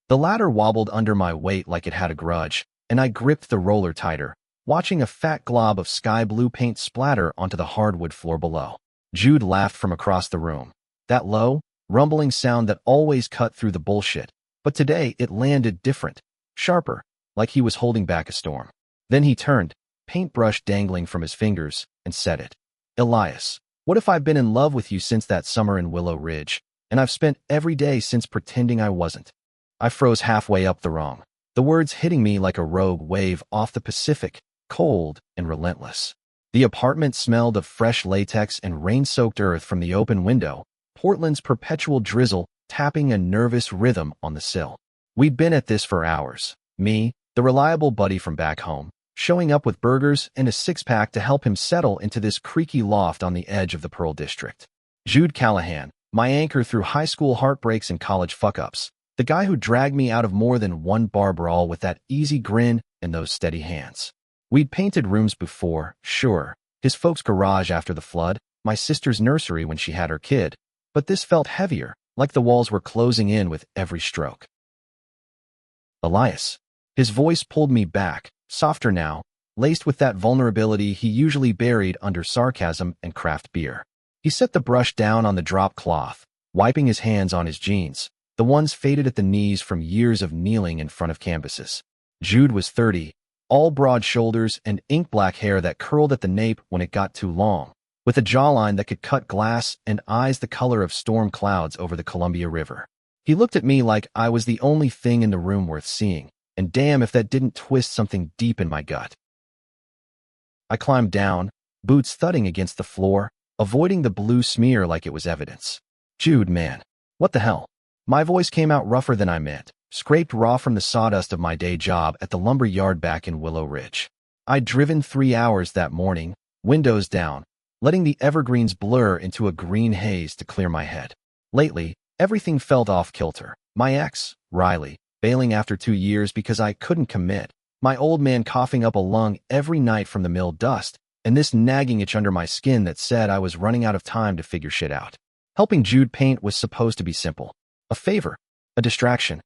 The ladder wobbled under my weight like it had a grudge, and I gripped the roller tighter, watching a fat glob of sky blue paint splatter onto the hardwood floor below. Jude laughed from across the room. That low, rumbling sound that always cut through the bullshit, but today it landed different, sharper, like he was holding back a storm. Then he turned, paintbrush dangling from his fingers, and said it. Elias, what if I've been in love with you since that summer in Willow Ridge, and I've spent every day since pretending I wasn't? I froze halfway up the wrong, the words hitting me like a rogue wave off the Pacific, cold and relentless. The apartment smelled of fresh latex and rain-soaked earth from the open window, Portland's perpetual drizzle tapping a nervous rhythm on the sill. We'd been at this for hours, me, the reliable buddy from back home, showing up with burgers and a six-pack to help him settle into this creaky loft on the edge of the Pearl District. Jude Callahan, my anchor through high school heartbreaks and college fuck-ups, the guy who dragged me out of more than one bar brawl with that easy grin and those steady hands. We'd painted rooms before, sure, his folks' garage after the flood, my sister's nursery when she had her kid, but this felt heavier, like the walls were closing in with every stroke. Elias. His voice pulled me back, softer now, laced with that vulnerability he usually buried under sarcasm and craft beer. He set the brush down on the drop cloth, wiping his hands on his jeans, the ones faded at the knees from years of kneeling in front of canvases. Jude was 30, all broad shoulders and ink-black hair that curled at the nape when it got too long, with a jawline that could cut glass and eyes the color of storm clouds over the Columbia River. He looked at me like I was the only thing in the room worth seeing, and damn if that didn't twist something deep in my gut. I climbed down, boots thudding against the floor, avoiding the blue smear like it was evidence. Jude, man. What the hell? My voice came out rougher than I meant, scraped raw from the sawdust of my day job at the lumber yard back in Willow Ridge. I'd driven 3 hours that morning, windows down, letting the evergreens blur into a green haze to clear my head. Lately, everything felt off-kilter. My ex, Riley, bailing after 2 years because I couldn't commit, my old man coughing up a lung every night from the mill dust, and this nagging itch under my skin that said I was running out of time to figure shit out. Helping Jude paint was supposed to be simple. A favor. A distraction.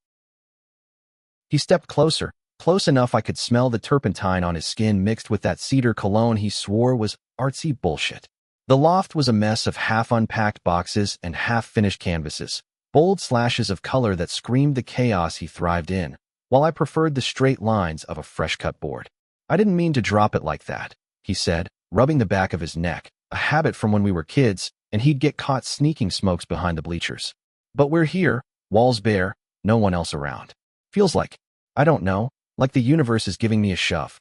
He stepped closer, close enough I could smell the turpentine on his skin mixed with that cedar cologne he swore was artsy bullshit. The loft was a mess of half-unpacked boxes and half-finished canvases, bold slashes of color that screamed the chaos he thrived in, while I preferred the straight lines of a fresh-cut board. I didn't mean to drop it like that, he said, rubbing the back of his neck, a habit from when we were kids, and he'd get caught sneaking smokes behind the bleachers. But we're here, walls bare, no one else around. Feels like, I don't know, like the universe is giving me a shove.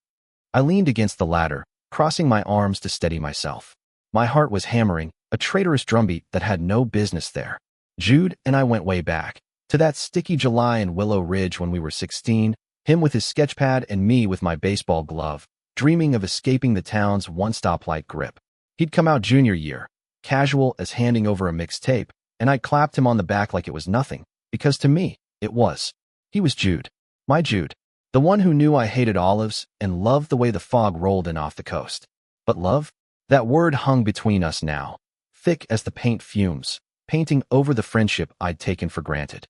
I leaned against the ladder, crossing my arms to steady myself. My heart was hammering, a traitorous drumbeat that had no business there. Jude and I went way back, to that sticky July in Willow Ridge when we were 16, him with his sketchpad and me with my baseball glove, dreaming of escaping the town's one-stoplight grip. He'd come out junior year, casual as handing over a mixtape, and I clapped him on the back like it was nothing, because to me, it was. He was Jude. My Jude. The one who knew I hated olives and loved the way the fog rolled in off the coast. But love? That word hung between us now, thick as the paint fumes, painting over the friendship I'd taken for granted.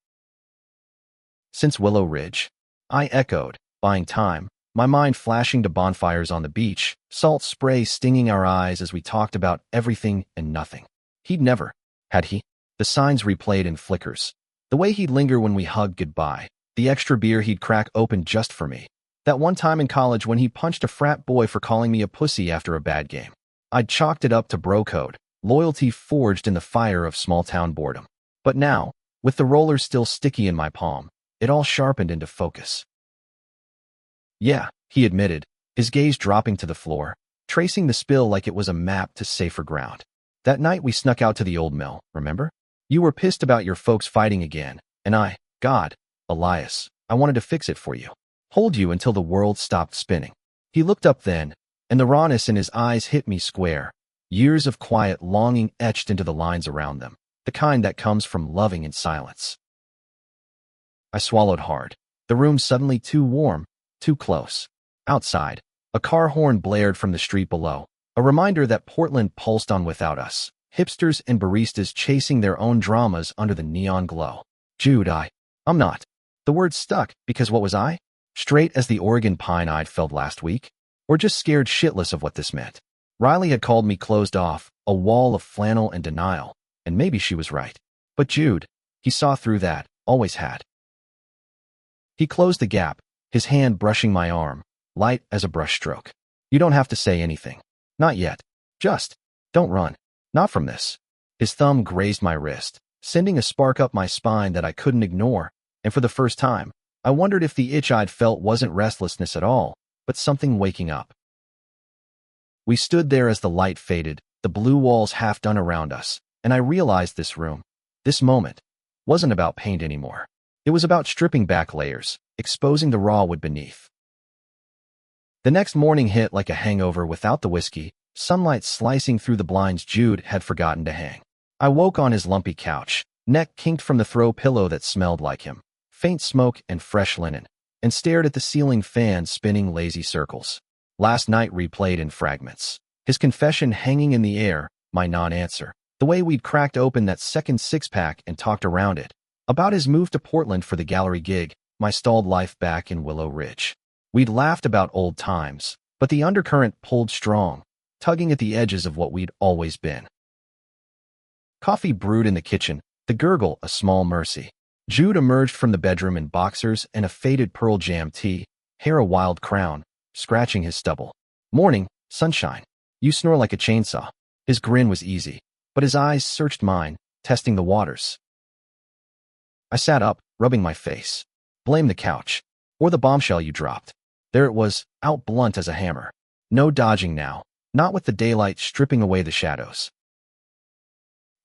Since Willow Ridge, I echoed, buying time, my mind flashing to bonfires on the beach, salt spray stinging our eyes as we talked about everything and nothing. He'd never, had he? The signs replayed in flickers. The way he'd linger when we hugged goodbye. The extra beer he'd crack open just for me. That one time in college when he punched a frat boy for calling me a pussy after a bad game. I'd chalked it up to bro code, loyalty forged in the fire of small-town boredom. But now, with the roller still sticky in my palm, it all sharpened into focus. Yeah, he admitted, his gaze dropping to the floor, tracing the spill like it was a map to safer ground. That night we snuck out to the old mill, remember? You were pissed about your folks fighting again, and God, Elias, I wanted to fix it for you. Hold you until the world stopped spinning. He looked up then, and the rawness in his eyes hit me square. Years of quiet longing etched into the lines around them, the kind that comes from loving in silence. I swallowed hard. The room suddenly too warm, too close. Outside, a car horn blared from the street below, a reminder that Portland pulsed on without us. Hipsters and baristas chasing their own dramas under the neon glow. Jude, I'm not. The word stuck because what was I? Straight as the Oregon pine I'd felled last week? Or just scared shitless of what this meant? Riley had called me closed off, a wall of flannel and denial, and maybe she was right. But Jude, he saw through that, always had. He closed the gap, his hand brushing my arm, light as a brushstroke. You don't have to say anything. Not yet. Just, don't run. Not from this. His thumb grazed my wrist, sending a spark up my spine that I couldn't ignore, and for the first time, I wondered if the itch I'd felt wasn't restlessness at all, but something waking up. We stood there as the light faded, the blue walls half done around us, and I realized this room, this moment, wasn't about paint anymore. It was about stripping back layers, exposing the raw wood beneath. The next morning hit like a hangover without the whiskey, sunlight slicing through the blinds Jude had forgotten to hang. I woke on his lumpy couch, neck kinked from the throw pillow that smelled like him, faint smoke and fresh linen, and stared at the ceiling fan spinning lazy circles. Last night replayed in fragments. His confession hanging in the air, my non-answer. The way we'd cracked open that second six-pack and talked around it. About his move to Portland for the gallery gig, my stalled life back in Willow Ridge. We'd laughed about old times, but the undercurrent pulled strong, tugging at the edges of what we'd always been. Coffee brewed in the kitchen, the gurgle a small mercy. Jude emerged from the bedroom in boxers and a faded Pearl Jam tee, hair a wild crown, scratching his stubble. Morning, sunshine. You snore like a chainsaw. His grin was easy, but his eyes searched mine, testing the waters. I sat up, rubbing my face. Blame the couch. Or the bombshell you dropped. There it was, out blunt as a hammer. No dodging now, not with the daylight stripping away the shadows.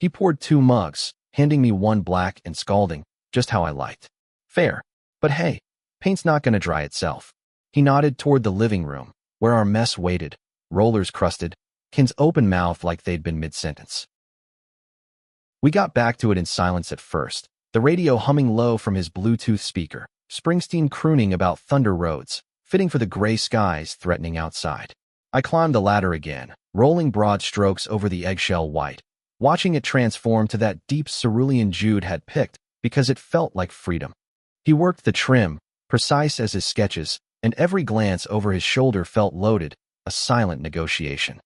He poured 2 mugs, handing me one black and scalding, just how I liked. Fair. But hey, paint's not gonna dry itself. He nodded toward the living room, where our mess waited, rollers crusted, Ken's open mouth like they'd been mid-sentence. We got back to it in silence at first, the radio humming low from his Bluetooth speaker, Springsteen crooning about thunder roads, fitting for the gray skies threatening outside. I climbed the ladder again, rolling broad strokes over the eggshell white, watching it transform to that deep cerulean Jude had picked because it felt like freedom. He worked the trim, precise as his sketches, and every glance over his shoulder felt loaded, a silent negotiation.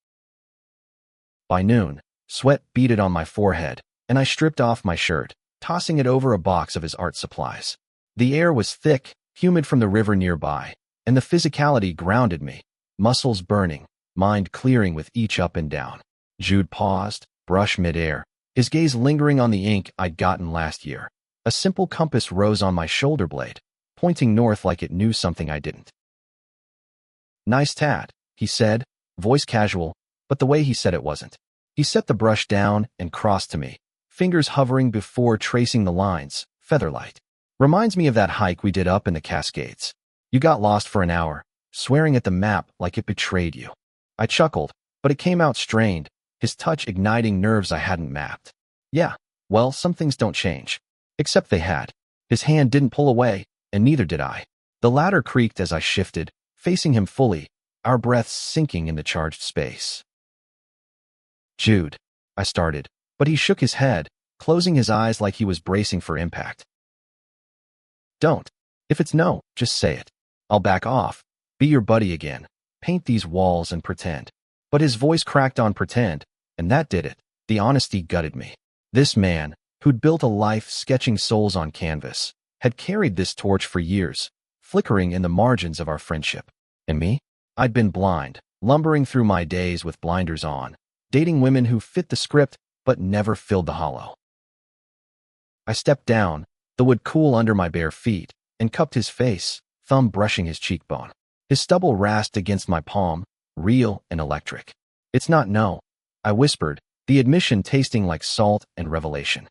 By noon, sweat beaded on my forehead, and I stripped off my shirt, tossing it over a box of his art supplies. The air was thick, humid from the river nearby, and the physicality grounded me, muscles burning, mind clearing with each up and down. Jude paused, brush midair, his gaze lingering on the ink I'd gotten last year. A simple compass rose on my shoulder blade, pointing north like it knew something I didn't. Nice tat, he said, voice casual, but the way he said it wasn't. He set the brush down and crossed to me, fingers hovering before tracing the lines, featherlight. Reminds me of that hike we did up in the Cascades. You got lost for an hour, swearing at the map like it betrayed you. I chuckled, but it came out strained, his touch igniting nerves I hadn't mapped. Yeah, well, some things don't change. Except they had. His hand didn't pull away, and neither did I. The ladder creaked as I shifted, facing him fully, our breaths sinking in the charged space. Jude, I started, but he shook his head, closing his eyes like he was bracing for impact. Don't. If it's no, just say it. I'll back off, be your buddy again, paint these walls and pretend. But his voice cracked on pretend, and that did it. The honesty gutted me. This man, who'd built a life sketching souls on canvas, had carried this torch for years, flickering in the margins of our friendship. And me? I'd been blind, lumbering through my days with blinders on, dating women who fit the script but never filled the hollow. I stepped down, the wood cool under my bare feet, and cupped his face, thumb brushing his cheekbone. His stubble rasped against my palm, real and electric. It's not no, I whispered, the admission tasting like salt and revelation.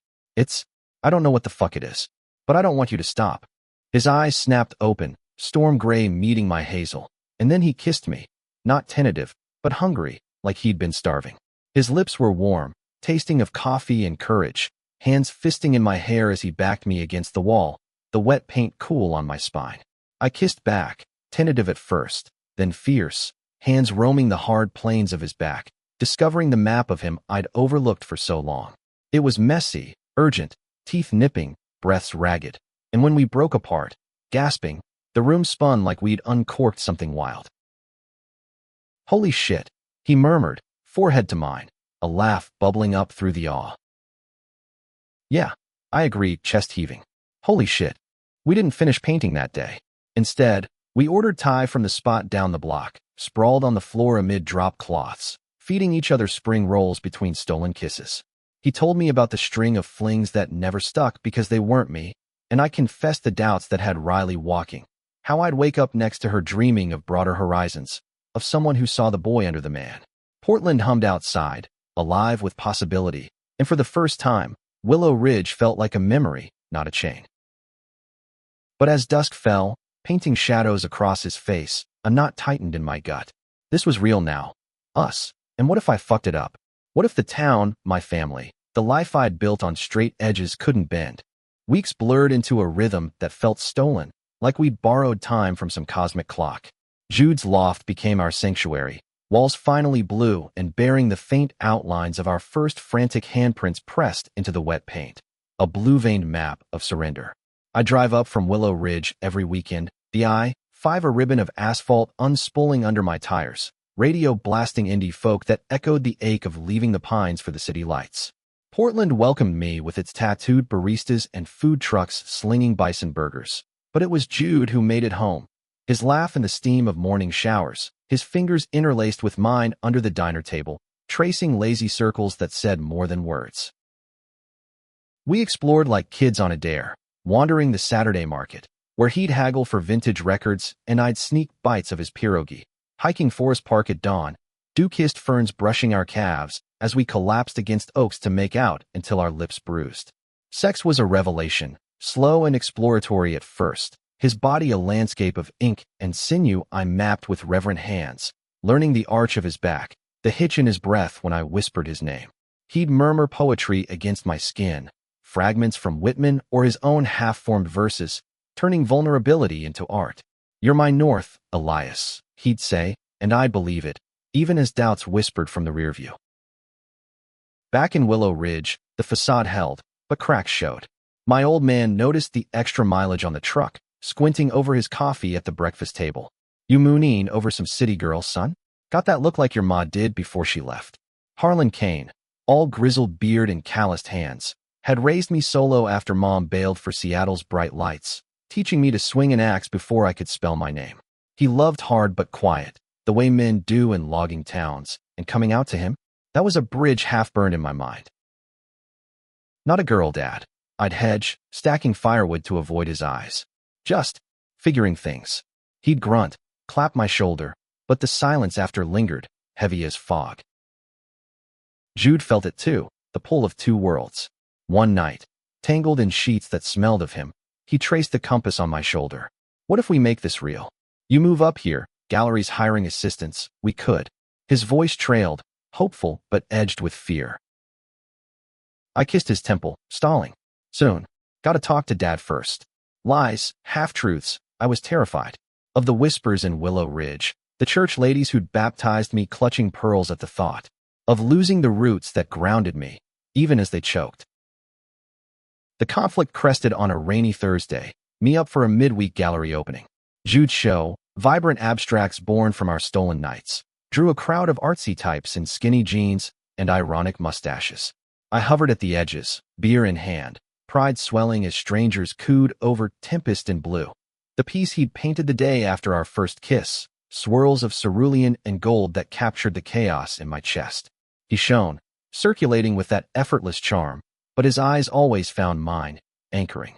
I don't know what the fuck it is, but I don't want you to stop. His eyes snapped open, storm gray meeting my hazel, and then he kissed me, not tentative, but hungry, like he'd been starving. His lips were warm, tasting of coffee and courage, hands fisting in my hair as he backed me against the wall, the wet paint cool on my spine. I kissed back, tentative at first, then fierce, hands roaming the hard plains of his back, discovering the map of him I'd overlooked for so long. It was messy, urgent, teeth nipping, breaths ragged, And when we broke apart, gasping, the room spun like we'd uncorked something wild. Holy shit, he murmured, forehead to mine, a laugh bubbling up through the awe. Yeah, I agreed, chest heaving. Holy shit. We didn't finish painting that day. Instead, we ordered Thai from the spot down the block, sprawled on the floor amid drop cloths, feeding each other spring rolls between stolen kisses. He told me about the string of flings that never stuck because they weren't me, and I confessed the doubts that had Riley walking. How I'd wake up next to her dreaming of broader horizons, of someone who saw the boy under the man. Portland hummed outside, alive with possibility, and for the first time, Willow Ridge felt like a memory, not a chain. But as dusk fell, painting shadows across his face, a knot tightened in my gut. This was real now. Us. And what if I fucked it up? What if the town, my family, the life I'd built on straight edges couldn't bend? Weeks blurred into a rhythm that felt stolen, like we'd borrowed time from some cosmic clock. Jude's loft became our sanctuary, walls finally blue and bearing the faint outlines of our first frantic handprints pressed into the wet paint. A blue-veined map of surrender. I drive up from Willow Ridge every weekend, the I-5 a ribbon of asphalt unspooling under my tires, radio blasting indie folk that echoed the ache of leaving the pines for the city lights. Portland welcomed me with its tattooed baristas and food trucks slinging bison burgers. But it was Jude who made it home. His laugh in the steam of morning showers, his fingers interlaced with mine under the diner table, tracing lazy circles that said more than words. We explored like kids on a dare, wandering the Saturday market, where he'd haggle for vintage records and I'd sneak bites of his pierogi, hiking Forest Park at dawn, dew-kissed ferns brushing our calves as we collapsed against oaks to make out until our lips bruised. Sex was a revelation, slow and exploratory at first, his body a landscape of ink and sinew I mapped with reverent hands, learning the arch of his back, the hitch in his breath when I whispered his name. He'd murmur poetry against my skin, fragments from Whitman or his own half-formed verses, turning vulnerability into art. "You're my north, Elias," he'd say, and I'd believe it, even as doubts whispered from the rear view. Back in Willow Ridge, the facade held, but cracks showed. My old man noticed the extra mileage on the truck, squinting over his coffee at the breakfast table. "You mooning over some city girl, son? Got that look like your ma did before she left." Harlan Kane, all grizzled beard and calloused hands, had raised me solo after Mom bailed for Seattle's bright lights, teaching me to swing an axe before I could spell my name. He loved hard but quiet, the way men do in logging towns, and coming out to him, that was a bridge half burned in my mind. "Not a girl, Dad." I'd hedge, stacking firewood to avoid his eyes. "Just figuring things." He'd grunt, clap my shoulder, but the silence after lingered, heavy as fog. Jude felt it too, the pull of two worlds. One night, tangled in sheets that smelled of him, he traced the compass on my shoulder. "What if we make this real? You move up here, galleries hiring assistants, we could." His voice trailed, hopeful but edged with fear. I kissed his temple, stalling. "Soon. Gotta talk to Dad first." Lies, half-truths, I was terrified. Of the whispers in Willow Ridge, the church ladies who'd baptized me clutching pearls at the thought. Of losing the roots that grounded me, even as they choked. The conflict crested on a rainy Thursday, me up for a midweek gallery opening. Jude's show, vibrant abstracts born from our stolen nights, drew a crowd of artsy types in skinny jeans and ironic mustaches. I hovered at the edges, beer in hand, pride swelling as strangers cooed over Tempest in Blue, the piece he'd painted the day after our first kiss, swirls of cerulean and gold that captured the chaos in my chest. He shone, circulating with that effortless charm, but his eyes always found mine, anchoring.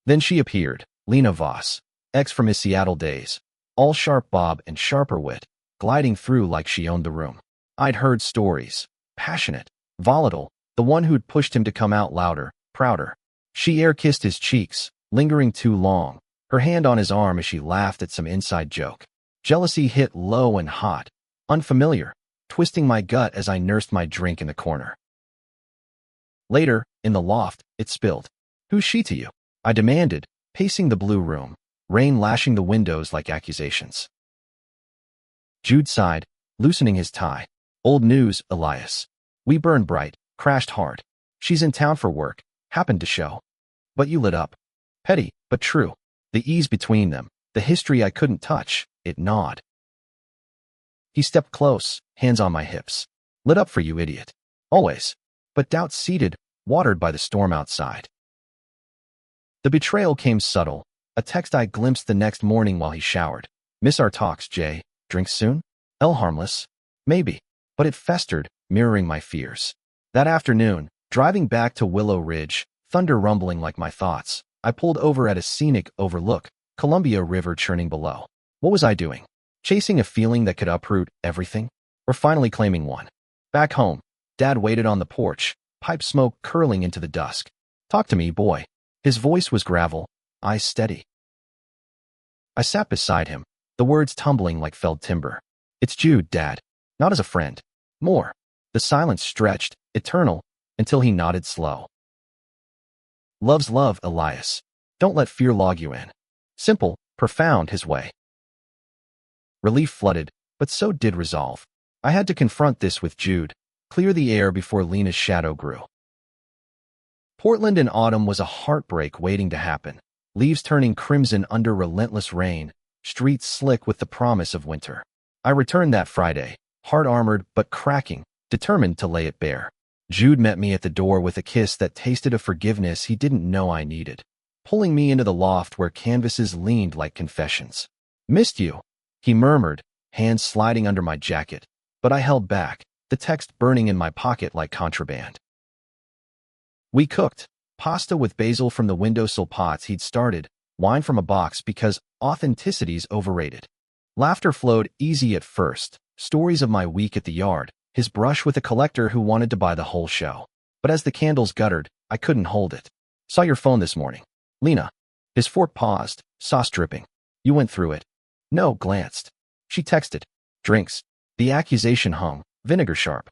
Then she appeared, Lena Voss, ex from his Seattle days, all sharp bob and sharper wit, gliding through like she owned the room. I'd heard stories, passionate, volatile, the one who'd pushed him to come out louder, prouder. She air-kissed his cheeks, lingering too long, her hand on his arm as she laughed at some inside joke. Jealousy hit low and hot, unfamiliar, twisting my gut as I nursed my drink in the corner. Later, in the loft, it spilled. "Who's she to you?" I demanded, pacing the blue room, rain lashing the windows like accusations. Jude sighed, loosening his tie. "Old news, Elias. We burned bright, crashed hard. She's in town for work, happened to show." But you lit up. Petty, but true. The ease between them, the history I couldn't touch, it gnawed. He stepped close, hands on my hips. Lit up for you, idiot. Always. But doubt seated, watered by the storm outside. The betrayal came subtle, a text I glimpsed the next morning while he showered. Miss our talks, Jay. Drinks soon? L harmless. Maybe. But it festered, mirroring my fears. That afternoon, driving back to Willow Ridge, thunder rumbling like my thoughts, I pulled over at a scenic overlook, Columbia River churning below. What was I doing? Chasing a feeling that could uproot everything? Or finally claiming one? Back home, Dad waited on the porch, pipe smoke curling into the dusk. Talk to me, boy. His voice was gravel, eyes steady. I sat beside him, the words tumbling like felled timber. It's Jude, Dad. Not as a friend. More. The silence stretched, eternal, until he nodded slow. Love's love, Elias. Don't let fear log you in. Simple, profound his way. Relief flooded, but so did resolve. I had to confront this with Jude, clear the air before Lena's shadow grew. Portland in autumn was a heartbreak waiting to happen. Leaves turning crimson under relentless rain, streets slick with the promise of winter. I returned that Friday, hard-armored but cracking, determined to lay it bare. Jude met me at the door with a kiss that tasted of forgiveness he didn't know I needed, pulling me into the loft where canvases leaned like confessions. Missed you, he murmured, hands sliding under my jacket, but I held back, the text burning in my pocket like contraband. We cooked pasta with basil from the windowsill pots he'd started, wine from a box because authenticity's overrated. Laughter flowed easy at first, stories of my week at the yard, his brush with a collector who wanted to buy the whole show. But as the candles guttered, I couldn't hold it. Saw your phone this morning. Lena. His fork paused, sauce dripping. You went through it. No, glanced. She texted. Drinks. The accusation hung, vinegar sharp.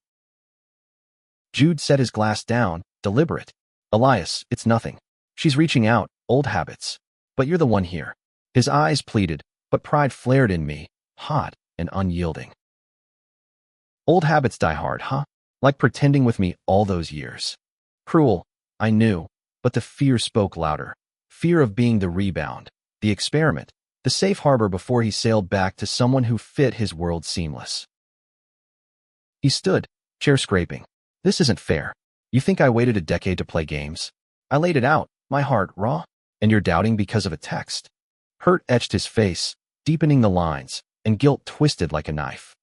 Jude set his glass down, deliberate. Elias, it's nothing. She's reaching out, old habits. But you're the one here. His eyes pleaded, but pride flared in me, hot and unyielding. Old habits die hard, huh? Like pretending with me all those years. Cruel, I knew, but the fear spoke louder. Fear of being the rebound, the experiment, the safe harbor before he sailed back to someone who fit his world seamless. He stood, chair scraping. This isn't fair. You think I waited a decade to play games? I laid it out, my heart raw, and you're doubting because of a text. Hurt etched his face, deepening the lines, and guilt twisted like a knife.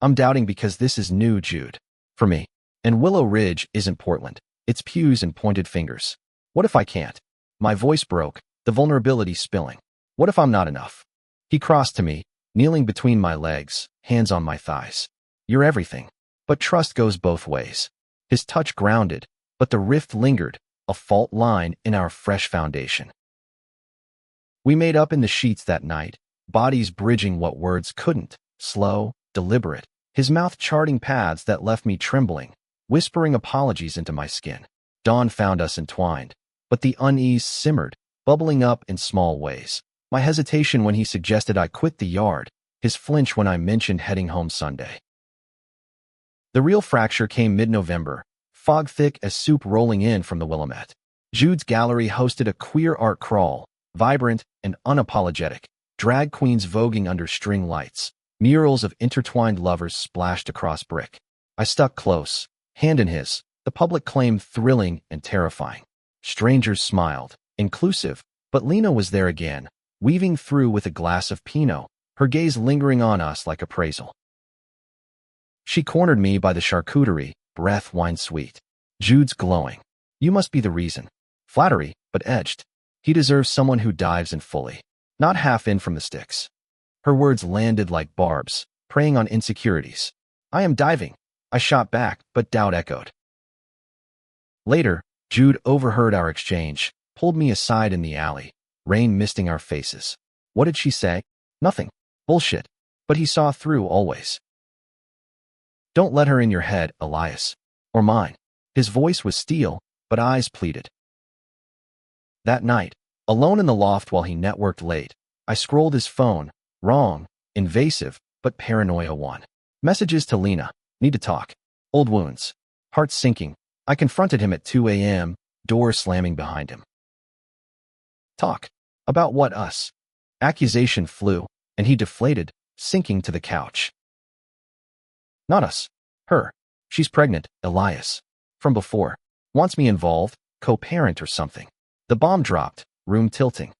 I'm doubting because this is new, Jude. For me. And Willow Ridge isn't Portland. It's pews and pointed fingers. What if I can't? My voice broke, the vulnerability spilling. What if I'm not enough? He crossed to me, kneeling between my legs, hands on my thighs. You're everything. But trust goes both ways. His touch grounded, but the rift lingered, a fault line in our fresh foundation. We made up in the sheets that night, bodies bridging what words couldn't, slow, deliberate, his mouth charting paths that left me trembling, whispering apologies into my skin. Dawn found us entwined, but the unease simmered, bubbling up in small ways. My hesitation when he suggested I quit the yard, his flinch when I mentioned heading home Sunday. The real fracture came mid-November, fog thick as soup rolling in from the Willamette. Jude's gallery hosted a queer art crawl, vibrant and unapologetic, drag queens voguing under string lights, murals of intertwined lovers splashed across brick. I stuck close, hand in his, the public claim thrilling and terrifying. Strangers smiled, inclusive, but Lena was there again, weaving through with a glass of Pinot, her gaze lingering on us like appraisal. She cornered me by the charcuterie, breath wine sweet. Jude's glowing. You must be the reason. Flattery, but edged. He deserves someone who dives in fully, not half in from the sticks. Her words landed like barbs, preying on insecurities. I am diving. I shot back, but doubt echoed. Later, Jude overheard our exchange, pulled me aside in the alley, rain misting our faces. What did she say? Nothing. Bullshit. But he saw through always. Don't let her in your head, Elias. Or mine. His voice was steel, but eyes pleaded. That night, alone in the loft while he networked late, I scrolled his phone, wrong, invasive, but paranoia one. Messages to Lena. Need to talk. Old wounds. Heart sinking. I confronted him at 2 a.m., door slamming behind him. Talk. About what, us? Accusation flew, and he deflated, sinking to the couch. Not us. Her. She's pregnant, Elias. From before. Wants me involved, co-parent or something. The bomb dropped, room tilting.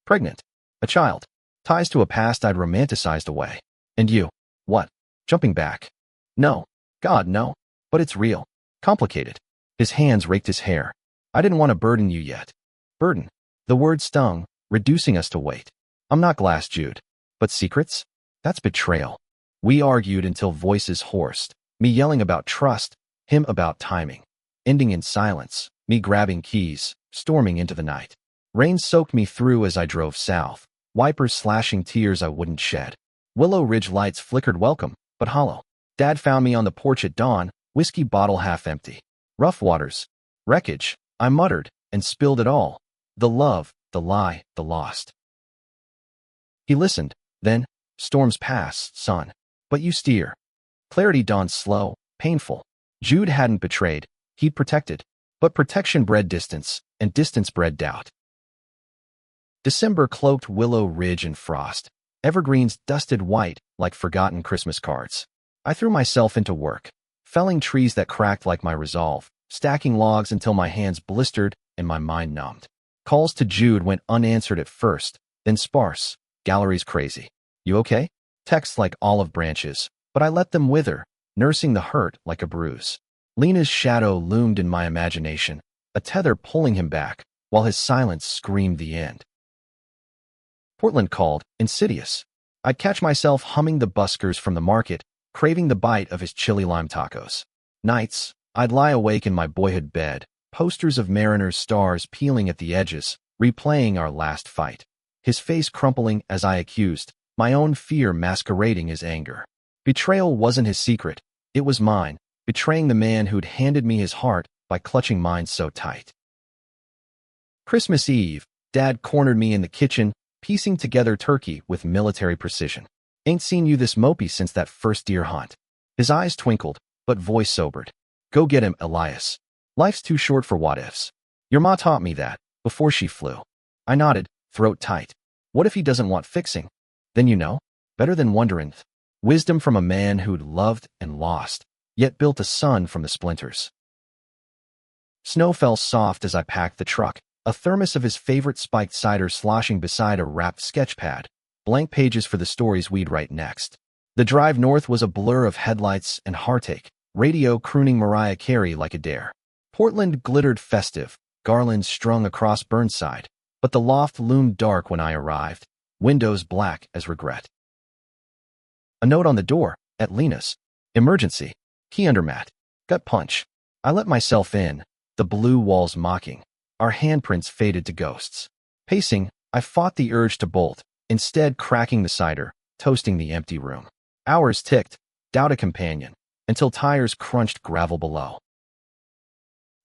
Pregnant. A child. Ties to a past I'd romanticized away. And you. What? Jumping back. No. God, no. But it's real. Complicated. His hands raked his hair. I didn't want to burden you yet. Burden. The word stung, reducing us to weight. I'm not glass, Jude. But secrets? That's betrayal. We argued until voices hoarsed. Me yelling about trust, him about timing. Ending in silence, me grabbing keys, storming into the night. Rain soaked me through as I drove south, wipers slashing tears I wouldn't shed. Willow Ridge lights flickered welcome, but hollow. Dad found me on the porch at dawn, whiskey bottle half empty. Rough waters. Wreckage. I muttered, and spilled it all. The love, the lie, the lost. He listened, then, storms pass, son. But you steer. Clarity dawned slow, painful. Jude hadn't betrayed, he'd protected. But protection bred distance, and distance bred doubt. December cloaked Willow Ridge in frost. Evergreens dusted white like forgotten Christmas cards. I threw myself into work, felling trees that cracked like my resolve, stacking logs until my hands blistered and my mind numbed. Calls to Jude went unanswered at first, then sparse. Galleries crazy. You okay? Texts like olive branches, but I let them wither, nursing the hurt like a bruise. Lena's shadow loomed in my imagination, a tether pulling him back, while his silence screamed the end. Portland called, insidious. I'd catch myself humming the buskers from the market, craving the bite of his chili lime tacos. Nights, I'd lie awake in my boyhood bed, posters of Mariners stars peeling at the edges, replaying our last fight. His face crumpling as I accused, my own fear masquerading as anger. Betrayal wasn't his secret, it was mine, betraying the man who'd handed me his heart by clutching mine so tight. Christmas Eve, Dad cornered me in the kitchen, piecing together turkey with military precision. Ain't seen you this mopey since that first deer hunt. His eyes twinkled, but voice sobered. Go get him, Elias. Life's too short for what-ifs. Your ma taught me that, before she flew. I nodded, throat tight. What if he doesn't want fixing? Then you know, better than wondering. Wisdom from a man who'd loved and lost, yet built a son from the splinters. Snow fell soft as I packed the truck, a thermos of his favorite spiked cider sloshing beside a wrapped sketch pad, blank pages for the stories we'd write next. The drive north was a blur of headlights and heartache, radio crooning Mariah Carey like a dare. Portland glittered festive, garlands strung across Burnside, but the loft loomed dark when I arrived, windows black as regret. A note on the door, at Lena's. Emergency. Key under mat. Gut punch. I let myself in, the blue walls mocking. Our handprints faded to ghosts. Pacing, I fought the urge to bolt, instead cracking the cider, toasting the empty room. Hours ticked, doubt a companion, until tires crunched gravel below.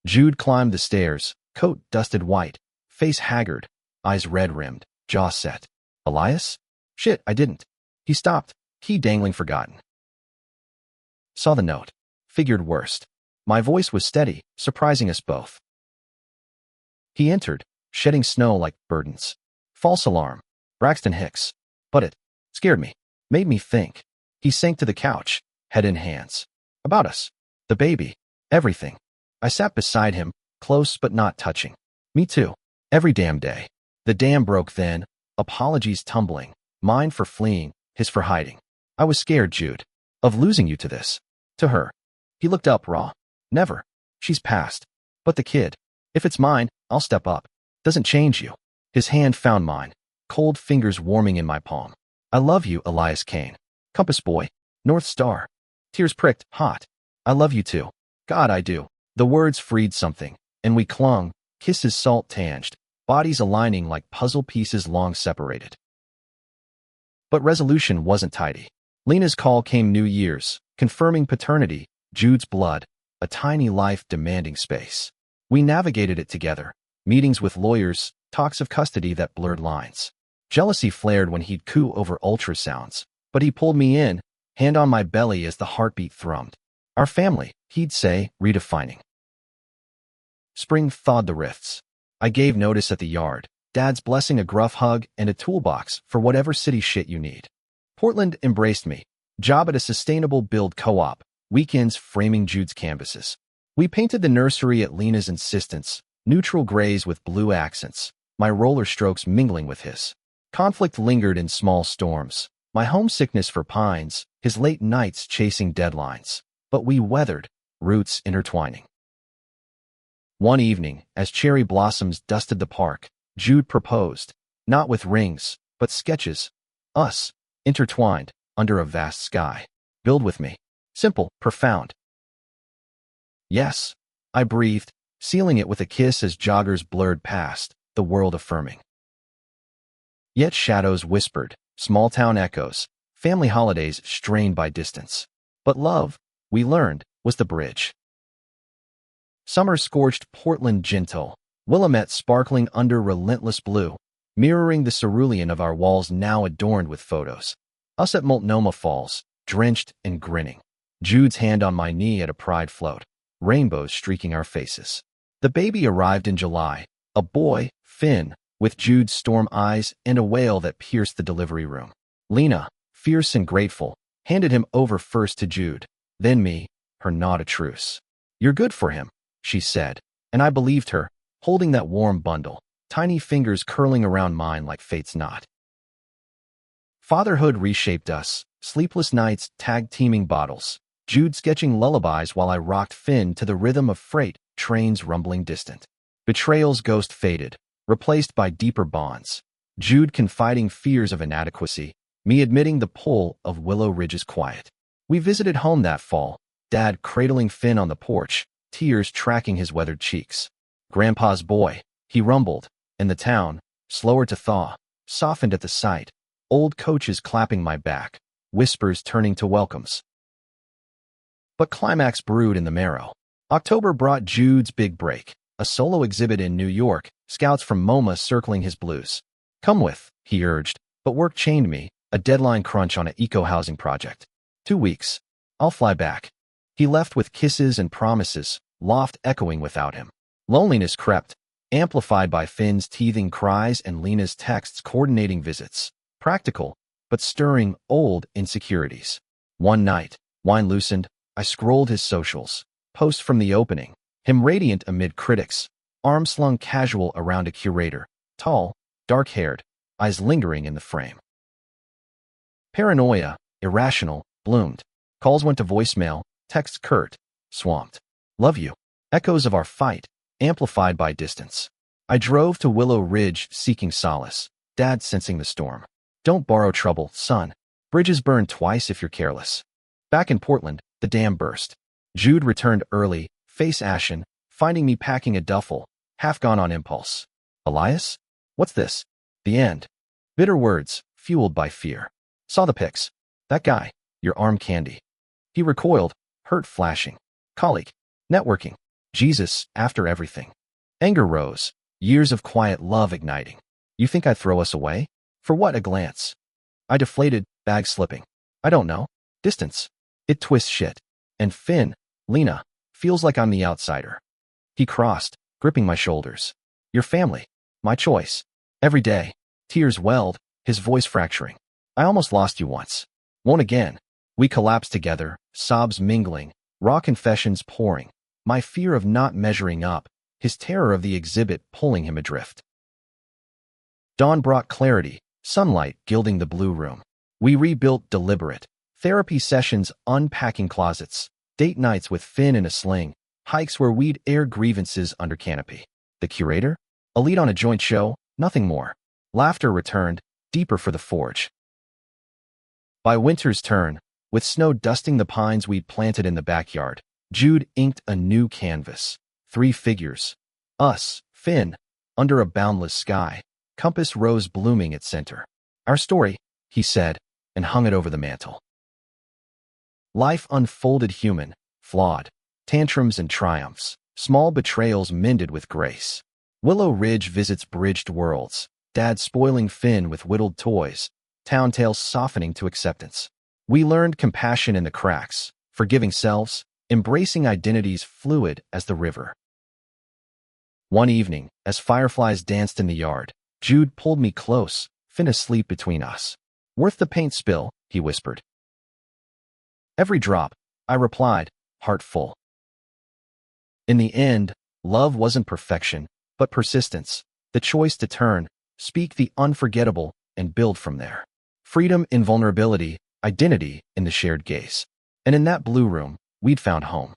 Jude climbed the stairs, coat dusted white, face haggard, eyes red-rimmed, jaw set. Elias? Shit, I didn't. He stopped, key dangling forgotten. Saw the note. Figured worst. My voice was steady, surprising us both. He entered, shedding snow like burdens. False alarm. Braxton Hicks. But it scared me, made me think. He sank to the couch, head in hands. About us. The baby. Everything. I sat beside him, close but not touching. Me too. Every damn day. The dam broke then, apologies tumbling, mine for fleeing, his for hiding. I was scared, Jude, of losing you to this. To her. He looked up raw. Never. She's passed. But the kid. If it's mine, I'll step up. Doesn't change you. His hand found mine, cold fingers warming in my palm. I love you, Elias Kane. Compass boy. North Star. Tears pricked, hot. I love you too. God, I do. The words freed something, and we clung, kisses salt-tanged, bodies aligning like puzzle pieces long separated. But resolution wasn't tidy. Lena's call came New Year's, confirming paternity, Jude's blood, a tiny life demanding space. We navigated it together, meetings with lawyers, talks of custody that blurred lines. Jealousy flared when he'd coo over ultrasounds, but he pulled me in, hand on my belly as the heartbeat thrummed. Our family, he'd say, redefining. Spring thawed the rifts. I gave notice at the yard, Dad's blessing a gruff hug and a toolbox for whatever city shit you need. Portland embraced me. Job at a sustainable build co-op, weekends framing Jude's canvases. We painted the nursery at Lena's insistence, neutral grays with blue accents, my roller strokes mingling with his. Conflict lingered in small storms, my homesickness for pines, his late nights chasing deadlines. But we weathered, roots intertwining. One evening, as cherry blossoms dusted the park, Jude proposed, not with rings, but sketches. Us, intertwined, under a vast sky. Build with me. Simple, profound. Yes, I breathed, sealing it with a kiss as joggers blurred past, the world affirming. Yet shadows whispered, small-town echoes, family holidays strained by distance. But love, we learned, was the bridge. Summer scorched Portland gentle, Willamette sparkling under relentless blue, mirroring the cerulean of our walls now adorned with photos. Us at Multnomah Falls, drenched and grinning. Jude's hand on my knee at a pride float, rainbows streaking our faces. The baby arrived in July, a boy, Finn, with Jude's storm eyes and a wail that pierced the delivery room. Lena, fierce and grateful, handed him over first to Jude, then me, her nod a truce. You're good for him, she said, and I believed her, holding that warm bundle, tiny fingers curling around mine like fate's knot. Fatherhood reshaped us, sleepless nights, tag-teaming bottles, Jude sketching lullabies while I rocked Finn to the rhythm of freight, trains rumbling distant. Betrayal's ghost faded, replaced by deeper bonds. Jude confiding fears of inadequacy, me admitting the pull of Willow Ridge's quiet. We visited home that fall, Dad cradling Finn on the porch, tears tracking his weathered cheeks. Grandpa's boy, he rumbled, and the town, slower to thaw, softened at the sight, old coaches clapping my back, whispers turning to welcomes. But climax brewed in the marrow. October brought Jude's big break, a solo exhibit in New York, scouts from MoMA circling his blues. Come with, he urged, but work chained me, a deadline crunch on an eco-housing project. 2 weeks. I'll fly back. He left with kisses and promises, loft echoing without him. Loneliness crept, amplified by Finn's teething cries and Lena's texts coordinating visits. Practical, but stirring old insecurities. One night, wine loosened, I scrolled his socials. Post from the opening, him radiant amid critics, arm slung casual around a curator, tall, dark-haired, eyes lingering in the frame. Paranoia, irrational, bloomed. Calls went to voicemail, texts curt, swamped. Love you. Echoes of our fight, amplified by distance. I drove to Willow Ridge seeking solace, Dad sensing the storm. Don't borrow trouble, son. Bridges burn twice if you're careless. Back in Portland, the dam burst. Jude returned early, face ashen, finding me packing a duffel, half gone on impulse. Elias? What's this? The end. Bitter words, fueled by fear. Saw the pics. That guy, your arm candy. He recoiled, hurt flashing. Colleague. Networking. Jesus, after everything. Anger rose, years of quiet love igniting. You think I'd throw us away? For what a glance. I deflated, bag slipping. I don't know. Distance. It twists shit. And Finn, Lena, feels like I'm the outsider. He crossed, gripping my shoulders. Your family. My choice. Every day. Tears welled, his voice fracturing. I almost lost you once. Won't again. We collapsed together, sobs mingling, raw confessions pouring. My fear of not measuring up, his terror of the exhibit pulling him adrift. Dawn brought clarity, sunlight gilding the blue room. We rebuilt deliberate. Therapy sessions unpacking closets, date nights with Finn in a sling, hikes where we'd air grievances under canopy. The curator? A lead on a joint show, nothing more. Laughter returned, deeper for the forge. By winter's turn, with snow dusting the pines we'd planted in the backyard, Jude inked a new canvas. 3 figures. Us, Finn, under a boundless sky, compass rose blooming at center. Our story, he said, and hung it over the mantel. Life unfolded human, flawed, tantrums and triumphs, small betrayals mended with grace. Willow Ridge visits bridged worlds, Dad spoiling Finn with whittled toys, town tales softening to acceptance. We learned compassion in the cracks, forgiving selves, embracing identities fluid as the river. One evening, as fireflies danced in the yard, Jude pulled me close, finna sleep between us. Worth the paint spill, he whispered. Every drop, I replied, heart full. In the end, love wasn't perfection, but persistence, the choice to turn, speak the unforgettable, and build from there. Freedom in vulnerability, identity in the shared gaze. And in that blue room, we'd found home.